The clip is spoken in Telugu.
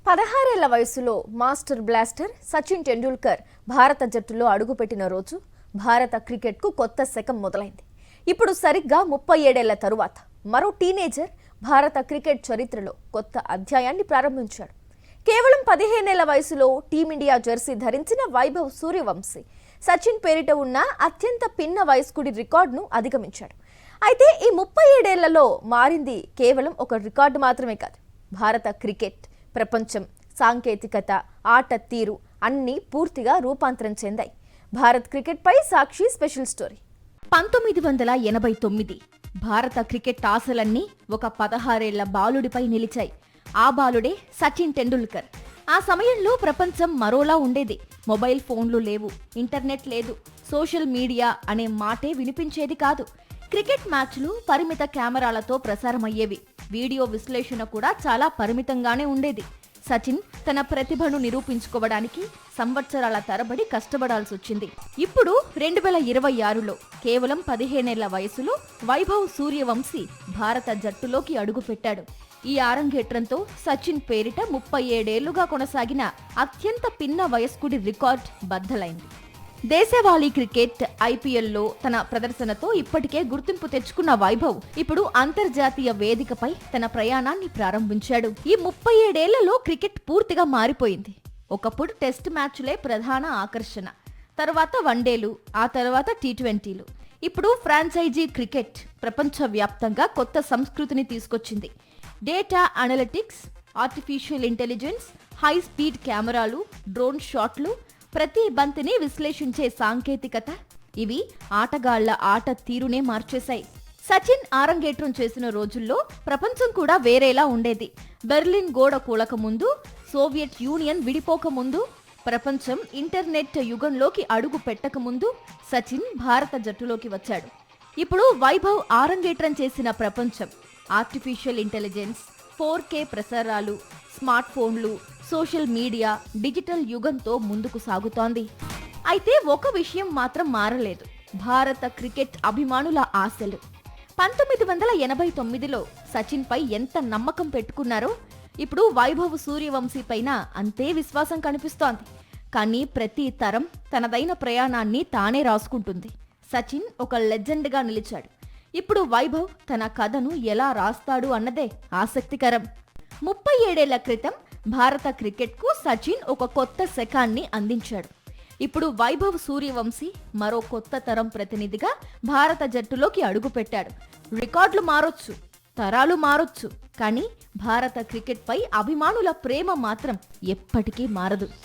16 ఏళ్ల వయసులో మాస్టర్ బ్లాస్టర్ సచిన్ టెండూల్కర్ భారత జట్టులో అడుగుపెట్టిన రోజు భారత క్రికెట్కు కొత్త శకం మొదలైంది. ఇప్పుడు సరిగ్గా 37 ఏళ్ల తరువాత మరో టీనేజర్ భారత క్రికెట్ చరిత్రలో కొత్త అధ్యాయాన్ని ప్రారంభించాడు. కేవలం 15 ఏళ్ల వయసులో టీమిండియా జెర్సీ ధరించిన వైభవ్ సూర్యవంశీ సచిన్ పేరిట ఉన్న అత్యంత పిన్న వయస్కుడి రికార్డును అధిగమించాడు. అయితే ఈ 37 ఏళ్లలో మారింది కేవలం ఒక రికార్డు మాత్రమే కాదు. భారత క్రికెట్, ప్రపంచం, సాంకేతికత, ఆట తీరు అన్నీ పూర్తిగా రూపాంతరం చెందాయి. భారత్ క్రికెట్ పై సాక్షి స్పెషల్ స్టోరీ. 1989 భారత క్రికెట్ ఆశలన్నీ ఒక 16 ఏళ్ల బాలుడిపై నిలిచాయి. ఆ బాలుడే సచిన్ టెండూల్కర్. ఆ సమయంలో ప్రపంచం మరోలా ఉండేది. మొబైల్ ఫోన్లు లేవు, ఇంటర్నెట్ లేదు, సోషల్ మీడియా అనే మాటే వినిపించేది కాదు. క్రికెట్ మ్యాచ్లు పరిమిత కెమెరాలతో ప్రసారమయ్యేవి. వీడియో విశ్లేషణ కూడా చాలా పరిమితంగానే ఉండేది. సచిన్ తన ప్రతిభను నిరూపించుకోవడానికి సంవత్సరాల తరబడి కష్టపడాల్సొచ్చింది. ఇప్పుడు 2026లో కేవలం 15 ఏళ్ల వయసులో వైభవ్ సూర్యవంశీ భారత జట్టులోకి అడుగుపెట్టాడు. ఈ ఆరంగేట్రంతో సచిన్ పేరిట 37 ఏళ్లుగా కొనసాగిన అత్యంత పిన్న వయస్కుడి రికార్డ్ బద్దలైంది. దేశవాళీ క్రికెట్, ఐపీఎల్లో తన ప్రదర్శనతో ఇప్పటికే గుర్తింపు తెచ్చుకున్న వైభవ్ ఇప్పుడు అంతర్జాతీయ వేదికపై తన ప్రయాణాన్ని ప్రారంభించాడు. ఈ 37 ఏళ్లలో క్రికెట్ పూర్తిగా మారిపోయింది. ఒకప్పుడు టెస్ట్ మ్యాచ్లే ప్రధాన ఆకర్షణ, తర్వాత వన్డేలు, ఆ తర్వాత టీ20లు. ఇప్పుడు ఫ్రాంచైజీ క్రికెట్ ప్రపంచవ్యాప్తంగా కొత్త సంస్కృతిని తీసుకొచ్చింది. Data analytics, artificial intelligence, high speed కెమెరాలు, డ్రోన్ షాట్లు, ప్రతి బంతిని విశ్లేషించే సాంకేతికత, ఇవి ఆటగాళ్ల ఆట తీరునే మార్చేశాయి. సచిన్ ఆరంగేట్రం చేసిన రోజుల్లో ప్రపంచం కూడా వేరేలా ఉండేది. బెర్లిన్ గోడ కూలక ముందు, సోవియట్ యూనియన్ విడిపోక ముందు, ప్రపంచం ఇంటర్నెట్ యుగంలోకి అడుగు పెట్టక ముందు సచిన్ భారత జట్టులోకి వచ్చాడు. ఇప్పుడు వైభవ్ ఆరంగేట్రం చేసిన ప్రపంచం ఆర్టిఫిషియల్ ఇంటెలిజెన్స్, 4K ప్రసారాలు, స్మార్ట్ ఫోన్లు, సోషల్ మీడియా, డిజిటల్ యుగంతో ముందుకు సాగుతోంది. అయితే ఒక విషయం మాత్రం మారలేదు: భారత క్రికెట్ అభిమానుల ఆశలు. 1989లో సచిన్ పై ఎంత నమ్మకం పెట్టుకున్నారో ఇప్పుడు వైభవ్ సూర్యవంశీ పైన అంతే విశ్వాసం కనిపిస్తోంది. కానీ ప్రతి తరం తనదైన ప్రయాణాన్ని తానే రాసుకుంటుంది. సచిన్ ఒక లెజెండ్గా నిలిచాడు. ఇప్పుడు వైభవ్ తన కథను ఎలా రాస్తాడు అన్నదే ఆసక్తికరం. 37 ఏళ్ల క్రితం భారత క్రికెట్కు సచిన్ ఒక కొత్త శకాన్ని అందించాడు. ఇప్పుడు వైభవ్ సూర్యవంశీ మరో కొత్త తరం ప్రతినిధిగా భారత జట్టులోకి అడుగుపెట్టాడు. రికార్డులు మారొచ్చు, తరాలు మారొచ్చు, కానీ భారత క్రికెట్ పై అభిమానుల ప్రేమ మాత్రం ఎప్పటికీ మారదు.